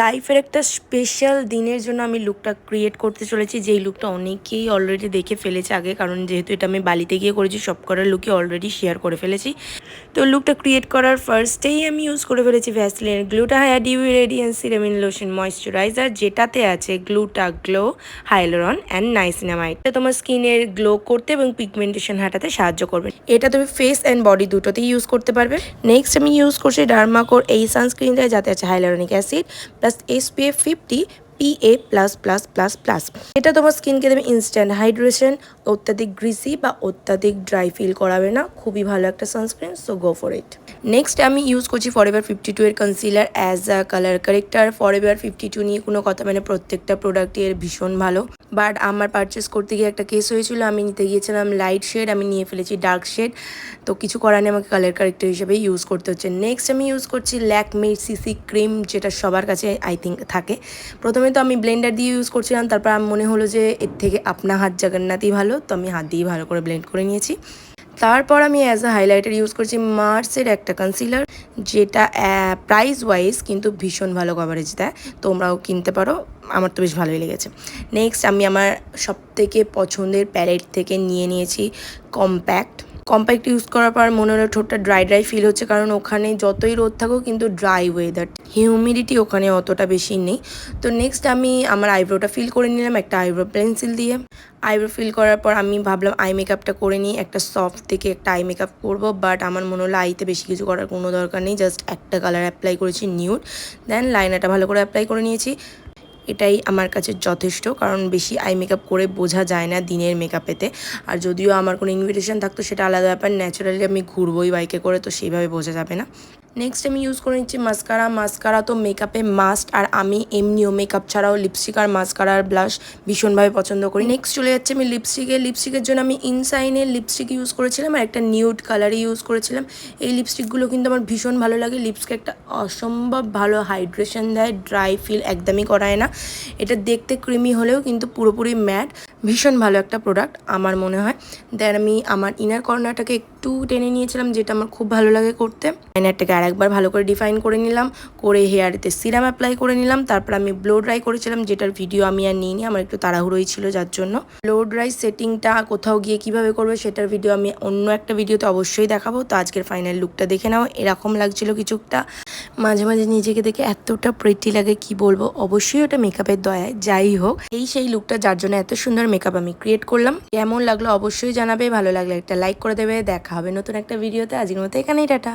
লাইফের একটা স্পেশাল দিনের জন্য আমি লুকটা ক্রিয়েট করতে চলেছি, যেই লুকটা অনেকেই অলরেডি দেখে ফেলেছে আগে, কারণ যেহেতু এটা আমি বালিতে গিয়ে করেছি সব করার লুকই অলরেডি শেয়ার করে ফেলেছি। তো লুকটা ক্রিয়েট করার ফার্স্টেই আমি ইউজ করে ফেলেছি ভ্যাসলিনের gluta hya dewy radiance serum in lotion moisturiser, যেটাতে আছে gluta glow, hyaluron and niacinamide. এটা তোমার স্কিনের গ্লো করতে এবং পিগমেন্টেশন হাঁটাতে সাহায্য করবে। এটা তুমি ফেস অ্যান্ড বডি দুটোতেই ইউজ করতে পারবে। নেক্সট আমি ইউজ করছি ডার্মাকোর এই সানস্ক্রিনটা, যাতে আছে hyaluronic acid plus SPF 50 PA++++। এটা তোমার স্কিনকে দেবে ইনস্ট্যান্ট হাইড্রেশন, অত্যাধিক গ্রিসি বা অত্যাধিক ড্রাই ফিল করাবে না। খুবই ভালো একটা sunscreen, so go for it. Next আমি ইউজ করছি ফরএভার 52 এর concealer as a colour corrector. Forever 52 নিয়ে কোনো কথা, মানে প্রত্যেকটা প্রোডাক্টই এর ভীষণ ভালো, বাট আমার পারচেস করতে গিয়ে একটা কেস হয়েছিল। আমি নিতে গিয়েছিলাম লাইট শেড, আমি নিয়ে ফেলেছি ডার্ক শেড। তো কিছু করার নেই, আমাকে কালার কারেক্টার হিসেবে ইউজ করতে হচ্ছে। নেক্সট আমি ইউজ করছি ল্যাকমির সিসি ক্রিম, যেটা সবার কাছে আই থিঙ্ক থাকে। প্রথমে তো আমি ব্লেন্ডার দিয়ে ইউজ করছিলাম, তারপর আমার মনে হলো যে এর থেকে আপনা হাত জগন্নাথই ভালো, তো আমি হাত দিয়ে ভালো করে ব্লেন্ড করে নিয়েছি। তারপর আমি অ্যাজ আ হাইলাইটার ইউজ করছি মার্সের একটা কনসিলার, যেটা প্রাইস ওয়াইজ কিন্তু ভীষণ ভালো কভারেজ দেয়, তোমরাও কিনতে পারো, আমার তো বেশ ভালোই লেগেছে। নেক্সট আমি আমার সবথেকে পছন্দের প্যালেট থেকে নিয়ে নিয়েছি কম্প্যাক্ট। কম্প্যাক্ট ইউজ করার পর মনে হলো ঠোঁটটা ড্রাই ড্রাই ফিল হচ্ছে, কারণ ওখানে যতই রোদ থাকুক কিন্তু ড্রাই ওয়েদার, হিউমিডিটি ওখানে অতটা বেশি নেই। তো নেক্সট আমি আমার আইব্রোটা ফিল করে নিলাম একটা আইব্রো পেন্সিল দিয়ে। আইব্রো ফিল করার পর আমি ভাবলাম আই মেকআপটা করে নিই, একটা সফট থেকে একটা আই মেকআপ করবো, বাট আমার মনে হলো আইতে বেশি কিছু করার কোনো দরকার নেই, জাস্ট একটা কালার অ্যাপ্লাই করেছি নিউড, দেন লাইনারটা ভালো করে অ্যাপ্লাই করে নিয়েছি। এটাই আমার কাছে যথেষ্ট, কারণ বেশি আই মেকআপ করে বোঝা যায় না দিনের মেকআপেতে। আর যদিও আমার কোনো ইনভিটেশন থাকতো সেটা আলাদা ব্যাপার, ন্যাচারালি আমি ঘুরবোই বাইকে করে, তো সেইভাবে বোঝা যাবে না। নেক্সট আমি ইউজ করে নিচ্ছি মাস্কারা। মাস্কারা তো মেকআপে মাস্ট, আর আমি এমনিও মেকআপ ছাড়াও লিপস্টিক আর মাস্কারা আর ব্লাশ ভীষণভাবে পছন্দ করি। নেক্সট চলে যাচ্ছে আমি লিপস্টিকের জন্য আমি ইনসাইনের লিপস্টিক ইউজ করেছিলাম আর একটা নিউড কালারে ইউজ করেছিলাম। এই লিপস্টিকগুলো কিন্তু আমার ভীষণ ভালো লাগে। লিপসকে একটা অসম্ভব ভালো হাইড্রেশন দেয়, ড্রাই ফিল একদমই করায় না। এটা দেখতে ক্রিমি হলেও কিন্তু পুরোপুরি ম্যাট, ভীষণ ভালো একটা প্রোডাক্ট আমার মনে হয়। দেন আমি আমার ইনার কর্নারটাকে একটু টেনে নিয়েছিলাম, যেটা আমার খুব ভালো লাগে করতে। আইনারটাকে আরেকবার ভালো করে ডিফাইন করে নিলাম, করে হেয়ারেতে সিরাম অ্যাপ্লাই করে নিলাম। তারপর আমি ব্লো ড্রাই করেছিলাম, যেটার ভিডিও আমি আর নিইনি, আমার একটু তাড়াহুড়োই ছিল যার জন্য। ব্লো ড্রাই সেটিংটা কোথাও গিয়ে কিভাবে করবে সেটার ভিডিও আমি অন্য একটা ভিডিওতে অবশ্যই দেখাবো। তো আজকের ফাইনাল লুকটা দেখে নাও, এরকম লাগছিল কিছুটা। মাঝে মাঝে নিজেকে দেখে এতটা প্রিটি লাগে কি বলবো, অবশ্যই ওটা মেকআপের দয়ায়। যাই হোক, এই সেই লুকটা যার জন্য এত সুন্দর মেকআপ আমি ক্রিয়েট করলাম। কেমন লাগলো অবশ্যই জানাবে, ভালো লাগলে একটা লাইক করে দেবে। দেখা হবে নতুন একটা ভিডিওতে, আজকের মতো এখানেই টাটা।